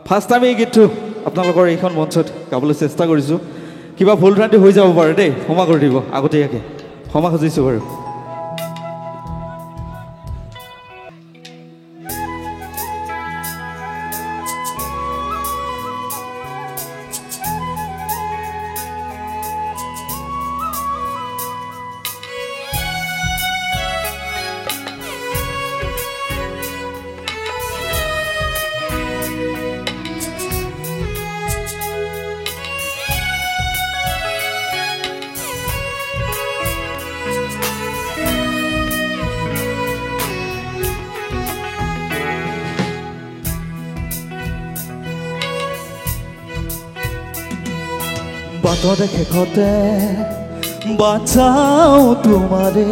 First time এই গীতটো আপোনালোকৰ এইখন মঞ্চত গাবলৈ চেষ্টা কৰিছোঁ। কিবা ভুল ভ্ৰান্তি হৈ যাব পাৰে দেই, ক্ষমা কৰি দিব আগতীয়াকৈ, ক্ষমা খুজিছোঁ বাৰু। বাটৰ শেষতে বাচাও তোমাৰে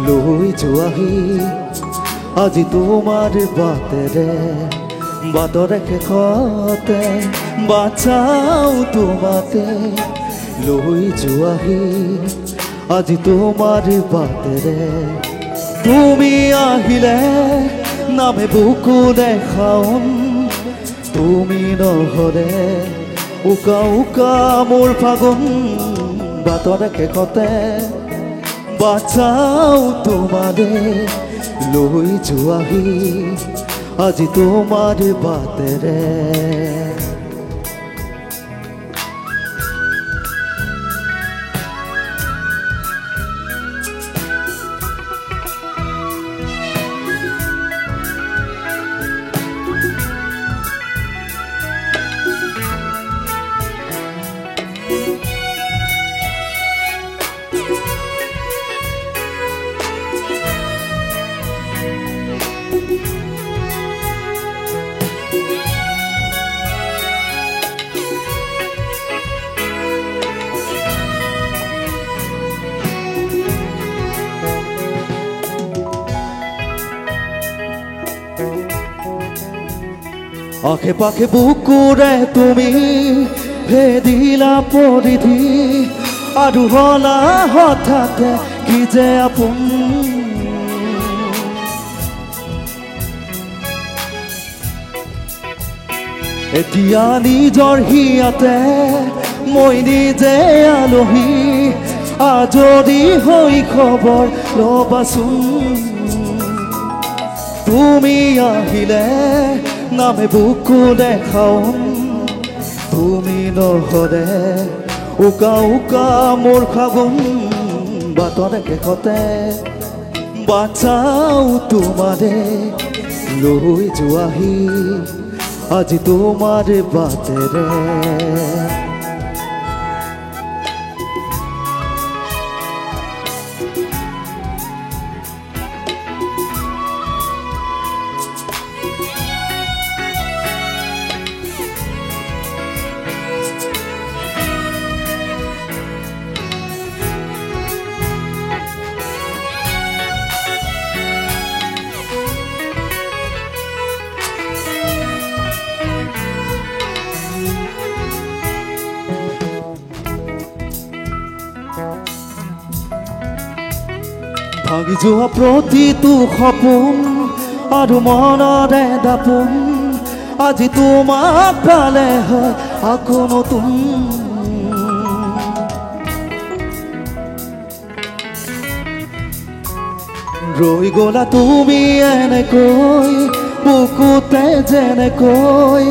লৈ যোৱাহি আজি তোমাৰ বাটেৰে। বাটৰ শেষতে বাচাও তোমাতে লৈ যোৱাহি আজি তোমাৰ বাটেৰে। তুমি আহিলে নামে বুকু দেখাম, তুমি নহ'লে উকা উকা মোৰ ফাগুন। বাটৰ শেষতে বাচাও তোমাৰে লৈ যোৱাহি আজি তোমাৰ বাটেৰে। আশে পাশে বুকুৰে তুমি ভেদিলা পৰিধি আৰু হলা হঠাতে কি যে আপোন। এতিয়া নিজৰ হিয়াতে মই নিজে আলহী, আজৰি হৈ খবৰ ল'বাচোন। তুমি আহিলে নামে বুকু দেখাম, তুমি নহ'লে উকা উকা মোৰ ফাগুন। বাটৰ শেষতে বাচাও তোমাৰে লৈ যোৱাহি আজি তোমাৰ বাটেৰে। ভাগি যোৱা প্ৰতিটো সপোন আৰু মনৰে দাপোন আজি তোমাক পালে হয় আকৌ নতুন। ৰৈ গ'লা তুমি এনেকৈ বুকুতে যেনেকৈ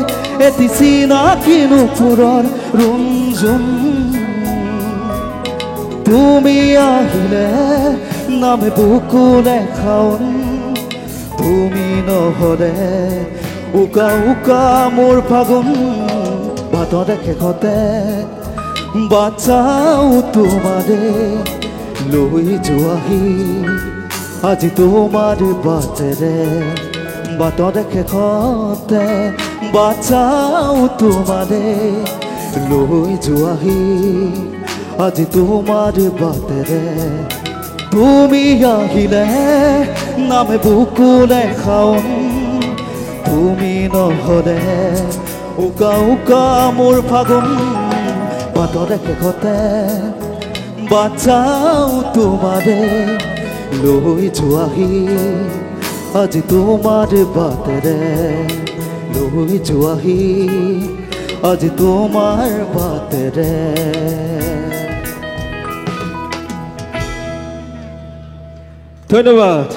এটি চিনাকি নুপুৰৰ ৰুমঝুম। তুমি আহিলে নামে বুকু দেখাম, তুমি নহ'লে উকা উকা মোৰ ফাগুন। বাটৰ শেষতে বাচাও তোমাৰে লৈ যোৱাহি আজি তোমাৰ বাটেৰে। বাটৰ শেষতে বাচাও তোমাৰে লৈ যোৱাহি আজি তোমাৰ বাটেৰে। তুমি আহিলে নামে বুকু দেখাম, তুমি নহ'লে উকা উকা মোৰ ফাগুন। বাটৰ শেষতে বাচাও তোমাৰে লৈ যোৱাহি আজি তোমাৰ বাটেৰে। লৈ যোৱাহি আজি তোমাৰ বাটেৰে ধন্যবাদ।